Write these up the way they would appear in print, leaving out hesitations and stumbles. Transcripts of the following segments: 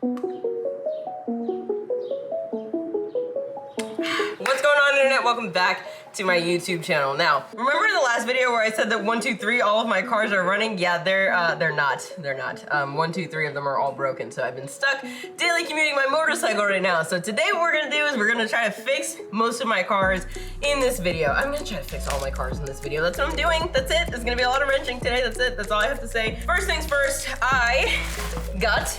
What's going on, internet? Welcome back to my YouTube channel. Now, remember in the last video where I said that 1, 2, 3, all of my cars are running? Yeah, they're not. 1, 2, 3 of them are all broken. So I've been stuck daily commuting my motorcycle right now. So today what we're gonna do is we're gonna try to fix most of my cars in this video. I'm gonna try to fix all my cars in this video. That's what I'm doing. That's it. There's gonna be a lot of wrenching today. That's it. That's all I have to say. First things first, I got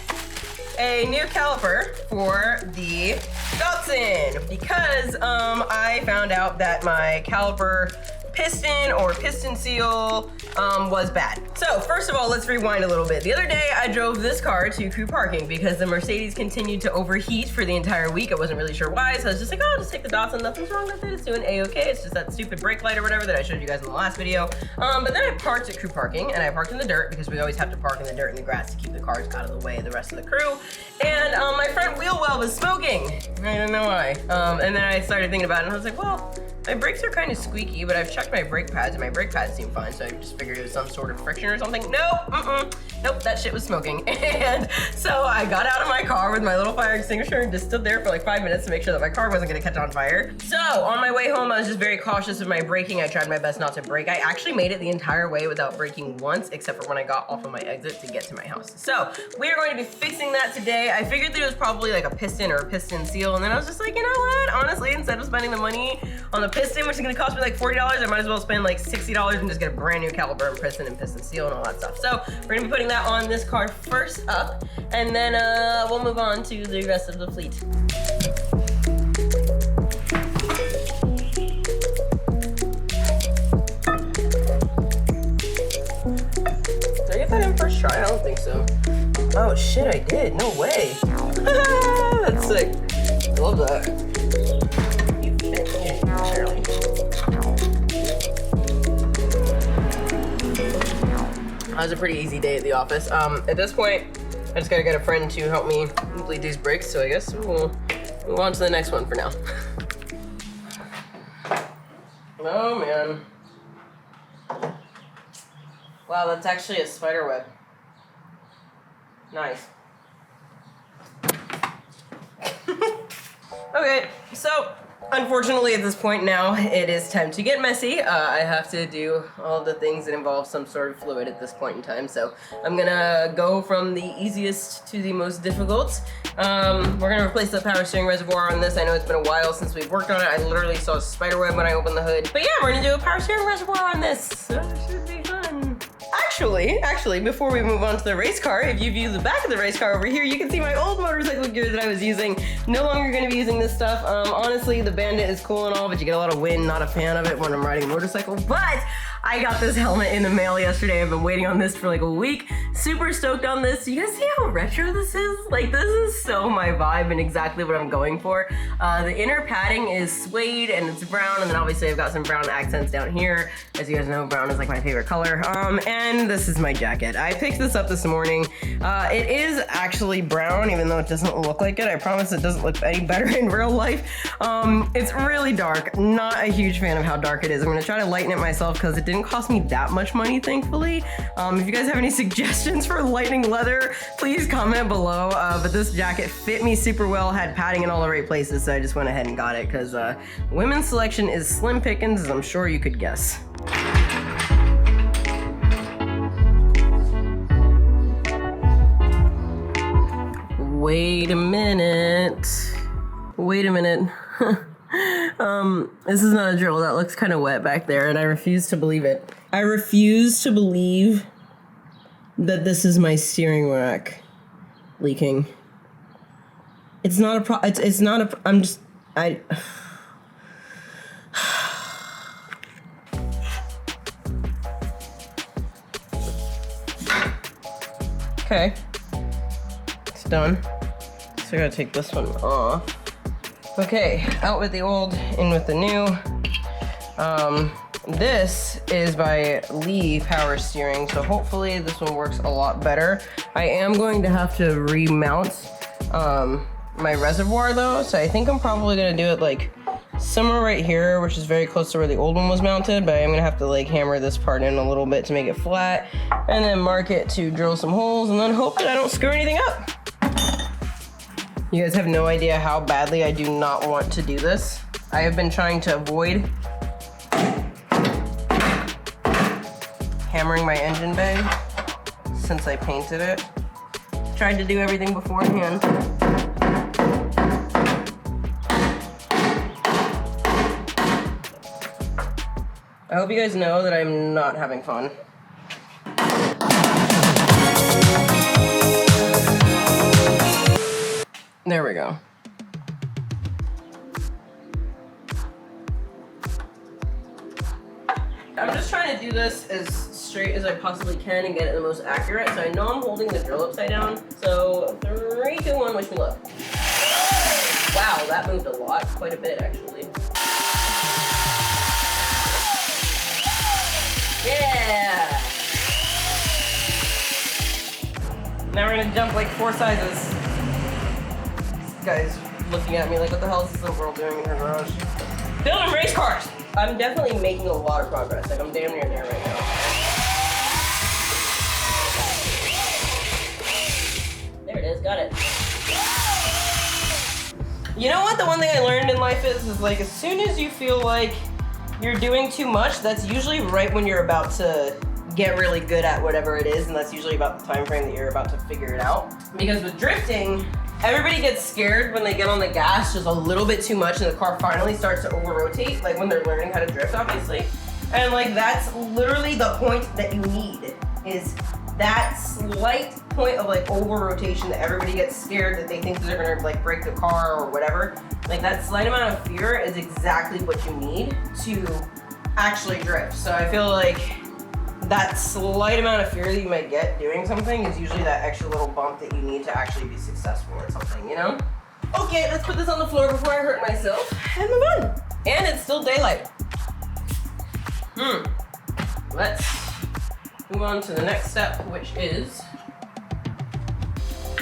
a new caliper for the Datsun because I found out that my caliper piston or piston seal was bad. So first of all, let's rewind a little bit. The other day I drove this car to crew parking because the Mercedes continued to overheat for the entire week. I wasn't really sure why, so I was just like, oh, I'll just take the Datsun, nothing's wrong with it, it's doing A-okay. It's just that stupid brake light or whatever that I showed you guys in the last video. But then I parked at crew parking and I parked in the dirt because we always have to park in the dirt and the grass to keep the cars out of the way of the rest of the crew. And my front wheel well was smoking. I don't know why. And then I started thinking about it and I was like, well, my brakes are kind of squeaky, but I've checked my brake pads and my brake pads seem fine, so I just figured it was some sort of friction or something. Nope, that shit was smoking. And so I got out of my car with my little fire extinguisher and just stood there for like 5 minutes to make sure that my car wasn't gonna catch on fire. So on my way home, I was just very cautious of my braking. I tried my best not to brake. I actually made it the entire way without braking once, except for when I got off of my exit to get to my house. So we are going to be fixing that today. I figured that it was probably like a piston or a piston seal, and then I was just like, you know what? Honestly, instead of spending the money on the piston, which is gonna cost me like $40, I might as well spend like $60 and just get a brand new caliper and piston seal and all that stuff. So we're gonna be putting that on this car first up, and then we'll move on to the rest of the fleet. Did I get that in first try? I don't think so. Oh shit, I did. No way. That's sick. I love that. That was a pretty easy day at the office. At this point, I just gotta get a friend to help me bleed these brakes, so I guess we'll move on to the next one for now. Oh man. Wow, that's actually a spider web. Nice. Okay, so unfortunately at this point now, it is time to get messy. I have to do all the things that involve some sort of fluid at this point in time, so I'm gonna go from the easiest to the most difficult. We're gonna replace the power steering reservoir on this. I know it's been a while since we've worked on it. I literally saw a spider web when I opened the hood. But yeah, we're gonna do a power steering reservoir on this, so it should be fun. Actually, before we move on to the race car, if you view the back of the race car over here, you can see my old motorcycle gear that I was using. No longer gonna be using this stuff. Honestly, the Bandit is cool and all, but you get a lot of wind, not a fan of it when I'm riding a motorcycle, but I got this helmet in the mail yesterday. I've been waiting on this for like a week. Super stoked on this. You guys see how retro this is? Like, this is so my vibe and exactly what I'm going for. The inner padding is suede and it's brown, and then obviously I've got some brown accents down here. As you guys know, brown is like my favorite color. And this is my jacket. I picked this up this morning. It is actually brown, even though it doesn't look like it. I promise it doesn't look any better in real life. It's really dark. Not a huge fan of how dark it is. I'm gonna try to lighten it myself because it didn't cost me that much money, thankfully. If you guys have any suggestions for lightning leather, please comment below. But this jacket fit me super well, had padding in all the right places, so I just went ahead and got it because women's selection is slim pickings, as I'm sure you could guess. Wait a minute. This is not a drill. That looks kind of wet back there, and I refuse to believe it. I refuse to believe that this is my steering rack leaking. It's not a it's not a, I'm just, okay. It's done. So I gotta take this one off. Okay, out with the old, in with the new. This is by Lee Power Steering, so hopefully this one works a lot better. I am going to have to remount my reservoir though, so I think I'm probably gonna do it like somewhere right here, which is very close to where the old one was mounted, but I'm gonna have to like hammer this part in a little bit to make it flat, and then mark it to drill some holes, and then hope that I don't screw anything up. You guys have no idea how badly I do not want to do this. I have been trying to avoid hammering my engine bay since I painted it. Tried to do everything beforehand. I hope you guys know that I'm not having fun. There we go. I'm just trying to do this as straight as I possibly can and get it the most accurate. So I know I'm holding the drill upside down. So 3, 2, 1, wish me luck. Wow, that moved a lot, quite a bit actually. Yeah! Now we're gonna jump like 4 sizes. This guy's looking at me like, what the hell is this little girl doing in her garage? Building race cars! I'm definitely making a lot of progress. Like, I'm damn near there right now. There it is, got it. You know what the one thing I learned in life is like, as soon as you feel like you're doing too much, that's usually right when you're about to get really good at whatever it is, and that's usually about the time frame that you're about to figure it out. Because with drifting, everybody gets scared when they get on the gas just a little bit too much and the car finally starts to over-rotate, like when they're learning how to drift, obviously. And like, that's literally the point that you need, is that slight point of like over-rotation that everybody gets scared that they think they're gonna like break the car or whatever. Like, that slight amount of fear is exactly what you need to actually drift. So I feel like that slight amount of fear that you might get doing something is usually that extra little bump that you need to actually be successful at something, you know? Okay, let's put this on the floor before I hurt myself and move on. And it's still daylight. Let's move on to the next step, which is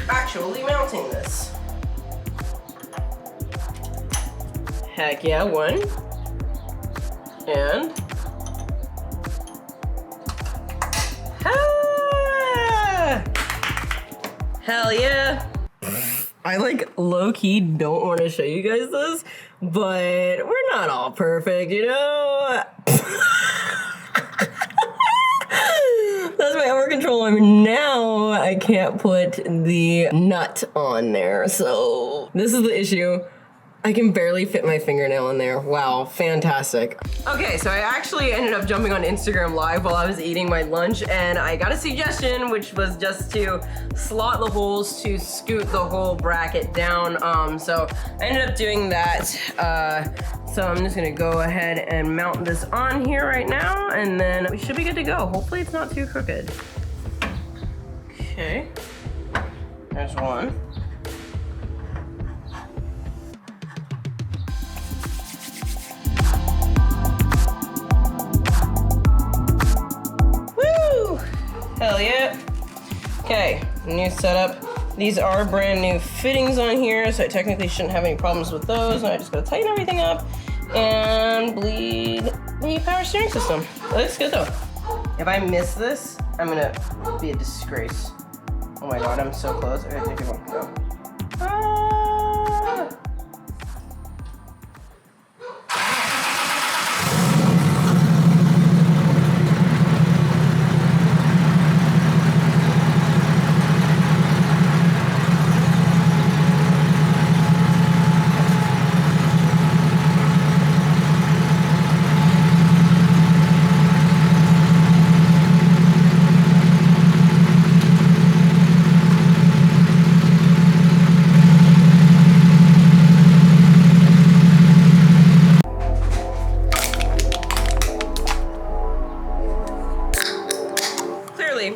actually mounting this. Heck yeah, 1. And hell yeah. I like low-key don't want to show you guys this, but we're not all perfect, you know? That's my over control arm. Now I can't put the nut on there, so this is the issue. I can barely fit my fingernail in there. Wow, fantastic. Okay, so I actually ended up jumping on Instagram Live while I was eating my lunch, and I got a suggestion, which was just to slot the holes to scoot the whole bracket down. So I ended up doing that. So I'm just gonna go ahead and mount this on here right now, and then we should be good to go. Hopefully it's not too crooked. Okay, there's one. Hell yeah. Okay, new setup. These are brand new fittings on here, so I technically shouldn't have any problems with those. And I just gotta tighten everything up and bleed the power steering system. It looks good though. If I miss this, I'm gonna be a disgrace. Oh my God, I'm so close. Okay, take it one, go.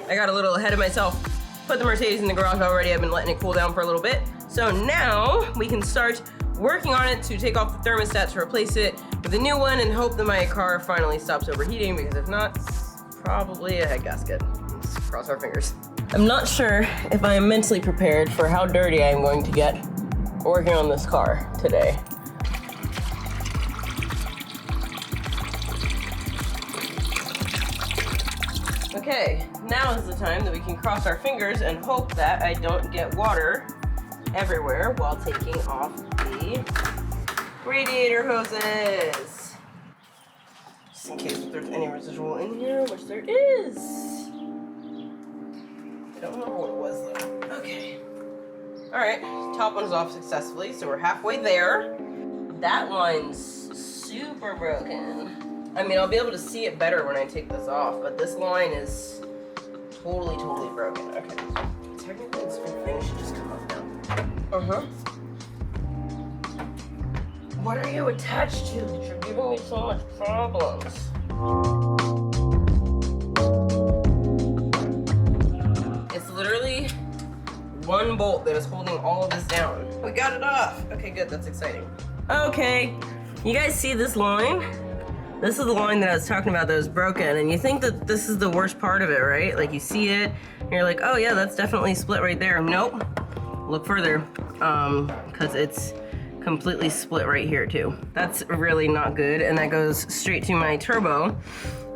I got a little ahead of myself. Put the Mercedes in the garage already. I've been letting it cool down for a little bit. So now we can start working on it to take off the thermostat to replace it with a new one and hope that my car finally stops overheating, because if not, it's probably a head gasket. Let's cross our fingers. I'm not sure if I am mentally prepared for how dirty I am going to get working on this car today. Okay, now is the time that we can cross our fingers and hope that I don't get water everywhere while taking off the radiator hoses. Just in case if there's any residual in here, which there is. I don't remember what it was though. Okay. All right, top one's off successfully, so we're halfway there. That line's super broken. I mean, I'll be able to see it better when I take this off, but this line is totally broken. Okay. Technically, this whole thing should just come up now. Uh-huh. What are you attached to? You're giving me so much problems. It's literally one bolt that is holding all of this down. We got it off. Okay, good, that's exciting. Okay, you guys see this line? This is the line that I was talking about that was broken, and you think that this is the worst part of it, right? Like you see it, and you're like, oh yeah, that's definitely split right there. Nope, look further, because it's completely split right here too. That's really not good, and that goes straight to my turbo.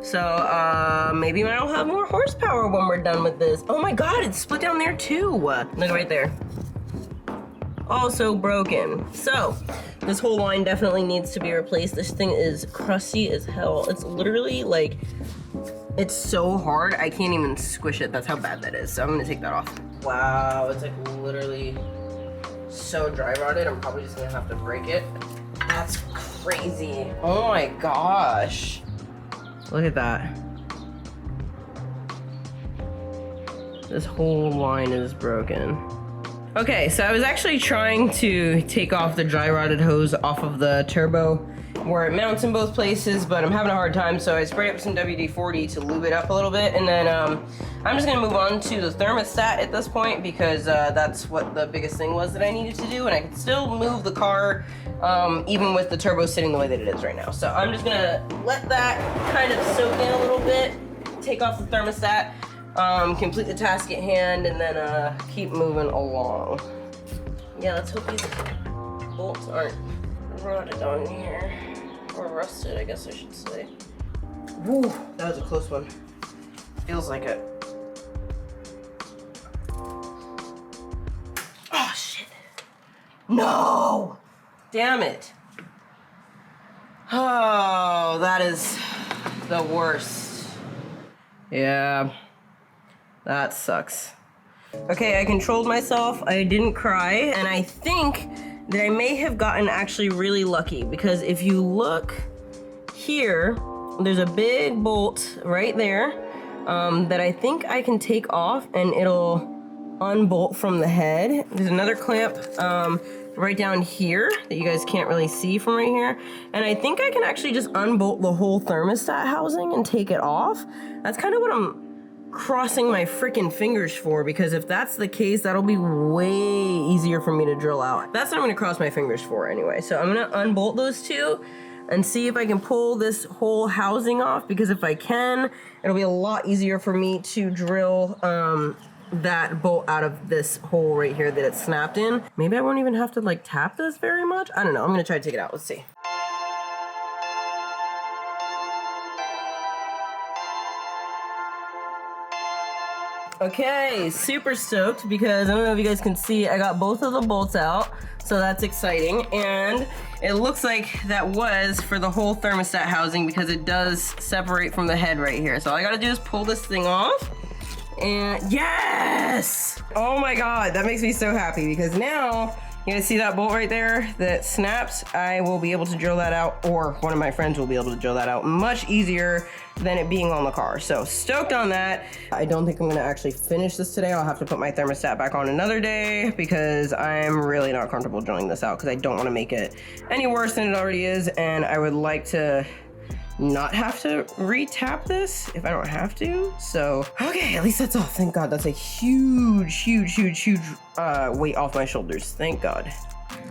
So maybe I'll have more horsepower when we're done with this. Oh my God, it's split down there too. Look right there. Also broken. So this whole line definitely needs to be replaced. This thing is crusty as hell. It's literally like, it's so hard, I can't even squish it. That's how bad that is. So I'm gonna take that off. Wow, it's like literally so dry rotted. I'm probably just gonna have to break it. That's crazy. Oh my gosh. Look at that. This whole line is broken. Okay, so I was actually trying to take off the dry rotted hose off of the turbo where it mounts in both places, but I'm having a hard time, so I sprayed up some WD-40 to lube it up a little bit, and then I'm just gonna move on to the thermostat at this point because that's what the biggest thing was that I needed to do, and I can still move the car even with the turbo sitting the way that it is right now. So I'm just gonna let that kind of soak in a little bit, take off the thermostat, complete the task at hand, and then keep moving along. Yeah, let's hope these bolts aren't rotted on here. Or rusted, I guess I should say. Woo, that was a close one. Feels like it. Oh, shit. No! Damn it. Oh, that is the worst. Yeah. That sucks. Okay, I controlled myself. I didn't cry, and I think that I may have gotten actually really lucky because if you look here, there's a big bolt right there that I think I can take off and it'll unbolt from the head. There's another clamp right down here that you guys can't really see from right here. And I think I can actually just unbolt the whole thermostat housing and take it off. That's kind of what I'm crossing my freaking fingers for, because if that's the case, that'll be way easier for me to drill out. That's what I'm gonna cross my fingers for anyway. So I'm gonna unbolt those two and see if I can pull this whole housing off, because if I can, it'll be a lot easier for me to drill that bolt out of this hole right here that it's snapped in. Maybe I won't even have to like tap this very much. I don't know, I'm gonna try to take it out, let's see. Okay, super stoked because I don't know if you guys can see, I got both of the bolts out, so that's exciting. And it looks like that was for the whole thermostat housing because it does separate from the head right here. So all I gotta do is pull this thing off, and yes! Oh my God, that makes me so happy because now, you guys see that bolt right there that snaps? I will be able to drill that out, or one of my friends will be able to drill that out much easier than it being on the car. So stoked on that. I don't think I'm gonna actually finish this today. I'll have to put my thermostat back on another day because I'm really not comfortable drilling this out because I don't wanna make it any worse than it already is. And I would like to not have to re-tap this if I don't have to. So, okay, at least that's off. Thank God. That's a huge, huge, huge, huge weight off my shoulders. Thank God.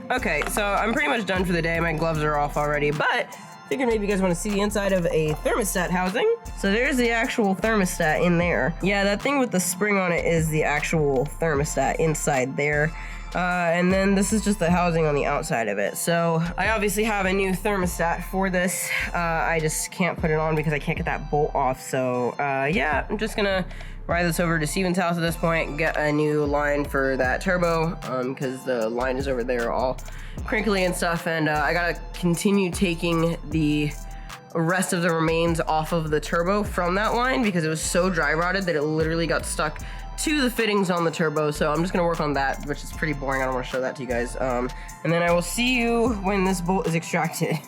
Okay, so I'm pretty much done for the day. My gloves are off already, but figured maybe you guys want to see the inside of a thermostat housing. So there's the actual thermostat in there. Yeah, that thing with the spring on it is the actual thermostat inside there. And then this is just the housing on the outside of it. So I obviously have a new thermostat for this. I just can't put it on because I can't get that bolt off. So yeah, I'm just gonna ride this over to Steven's house at this point, get a new line for that turbo, because the line is over there all crinkly and stuff, and I gotta continue taking the rest of the remains off of the turbo from that line because it was so dry rotted that it literally got stuck to the fittings on the turbo. So I'm just gonna work on that, which is pretty boring. I don't want to show that to you guys. And then I will see you when this bolt is extracted.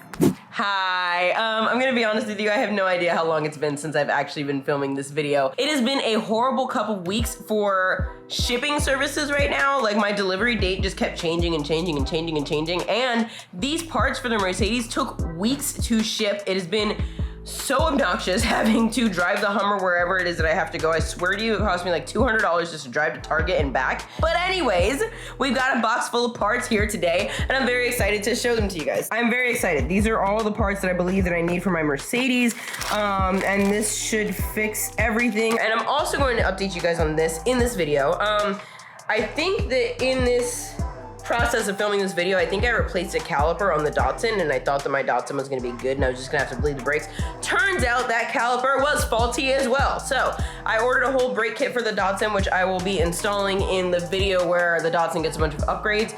Hi, I'm gonna be honest with you, I have no idea how long it's been since I've actually been filming this video. It has been a horrible couple weeks for shipping services right now. Like, my delivery date just kept changing and changing and changing and changing, and these parts for the Mercedes took weeks to ship. It has been so obnoxious having to drive the Hummer wherever it is that I have to go. I swear to you, it cost me like $200 just to drive to Target and back. But anyways, we've got a box full of parts here today, and I'm very excited to show them to you guys. I'm very excited. These are all the parts that I believe that I need for my Mercedes, and this should fix everything. And I'm also going to update you guys on this in this video. I think that in this process of filming this video, I think I replaced a caliper on the Datsun, and I thought that my Datsun was gonna be good and I was just gonna have to bleed the brakes. Turns out that caliper was faulty as well. So I ordered a whole brake kit for the Datsun, which I will be installing in the video where the Datsun gets a bunch of upgrades,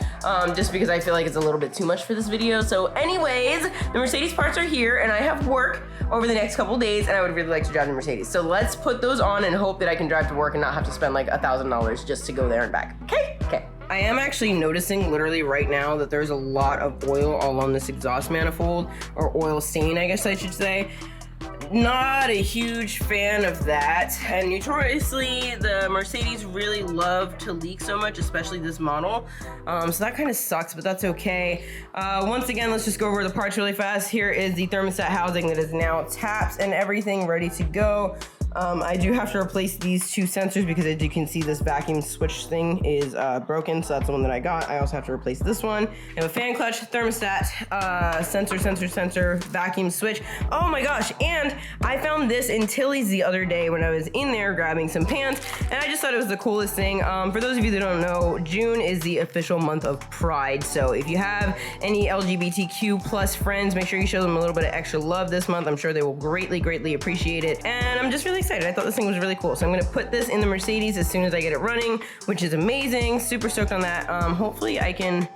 just because I feel like it's a little bit too much for this video. So anyways, the Mercedes parts are here and I have work over the next couple days and I would really like to drive the Mercedes. So let's put those on and hope that I can drive to work and not have to spend like $1,000 just to go there and back. Okay? Okay. I am actually noticing literally right now that there's a lot of oil all on this exhaust manifold, or oil stain, I guess I should say. Not a huge fan of that, and notoriously the Mercedes really love to leak so much, especially this model, so that kind of sucks, but that's okay. Once again, let's just go over the parts really fast. Here is the thermostat housing that is now tapped and everything ready to go. I do have to replace these two sensors because, as you can see, this vacuum switch thing is broken, so that's the one that I got. I also have to replace this one. I have a fan clutch, thermostat, sensor, vacuum switch. Oh my gosh, and I found this in Tilly's the other day when I was in there grabbing some pants, and I just thought it was the coolest thing. For those of you that don't know, June is the official month of Pride, so if you have any LGBTQ plus friends, make sure you show them a little bit of extra love this month. I'm sure they will greatly, greatly appreciate it, and I'm just really excited. I thought this thing was really cool. So I'm gonna put this in the Mercedes as soon as I get it running, which is amazing. Super stoked on that. Hopefully I can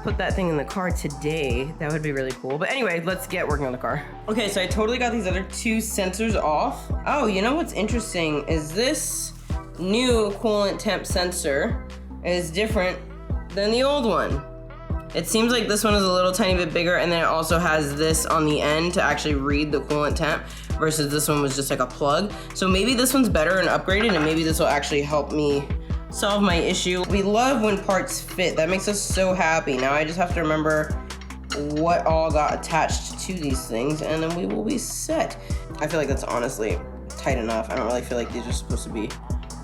put that thing in the car today. That would be really cool. But anyway, let's get working on the car. Okay, so I totally got these other two sensors off. Oh, you know what's interesting is this new coolant temp sensor is different than the old one. It seems like this one is a little tiny bit bigger, and then it also has this on the end to actually read the coolant temp, versus this one was just like a plug. So maybe this one's better and upgraded, and maybe this will actually help me solve my issue. We love when parts fit. That makes us so happy. Now I just have to remember what all got attached to these things, and then we will be set. I feel like that's honestly tight enough. I don't really feel like these are supposed to be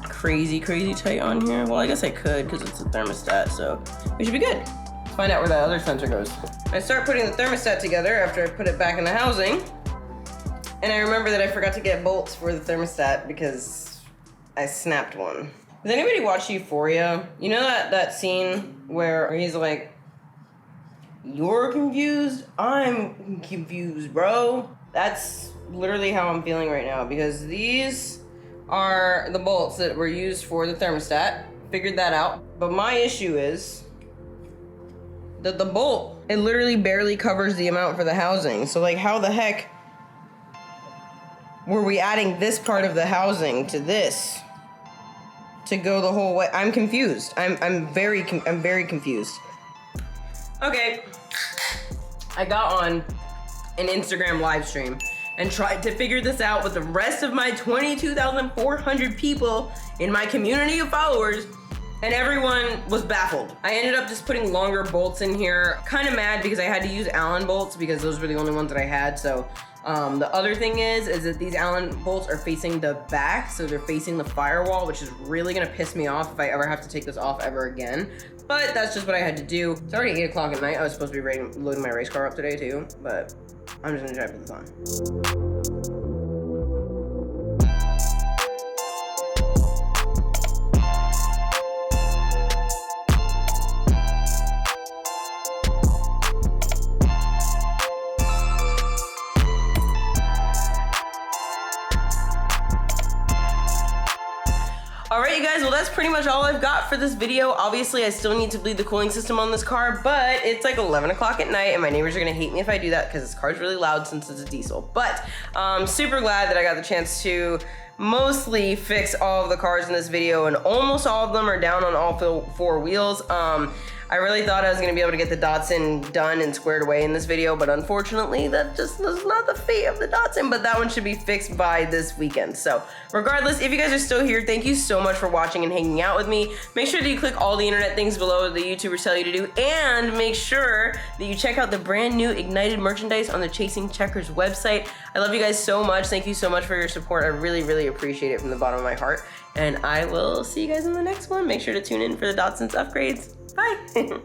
crazy tight on here. Well, I guess I could because it's a thermostat, so we should be good. Let's find out where that other sensor goes. I start putting the thermostat together after I put it back in the housing, and I remember that I forgot to get bolts for the thermostat because I snapped one. Has anybody watched Euphoria? You know that scene where he's like, "You're confused? I'm confused, bro." That's literally how I'm feeling right now, because these are the bolts that were used for the thermostat. Figured that out. But my issue is that the bolt, it literally barely covers the amount for the housing. So like, how the heck were we adding this part of the housing to this to go the whole way? I'm confused. I'm very confused. Okay, I got on an Instagram live stream and tried to figure this out with the rest of my 22,400 people in my community of followers, and everyone was baffled. I ended up just putting longer bolts in here. Kind of mad because I had to use Allen bolts because those were the only ones that I had. So the other thing is that these Allen bolts are facing the back, so they're facing the firewall, which is really gonna piss me off if I ever have to take this off ever again. But that's just what I had to do. It's already 8 o'clock at night. I was supposed to be loading my race car up today too, but I'm just gonna try to put this on. that's pretty much all I've got for this video. Obviously, I still need to bleed the cooling system on this car, but it's like 11 o'clock at night and my neighbors are gonna hate me if I do that because this car's really loud since it's a diesel. But I'm super glad that I got the chance to mostly fix all of the cars in this video, and almost all of them are down on all four wheels. I really thought I was gonna be able to get the Datsun done and squared away in this video, but unfortunately that just was not the fate of the Datsun, but that one should be fixed by this weekend. So regardless, if you guys are still here, thank you so much for watching and hanging out with me. Make sure that you click all the internet things below that the YouTubers tell you to do, and make sure that you check out the brand new Ignited merchandise on the Chasing Checkers website. I love you guys so much. Thank you so much for your support. I really, really appreciate it from the bottom of my heart. And I will see you guys in the next one. Make sure to tune in for the Datsun's upgrades. Bye.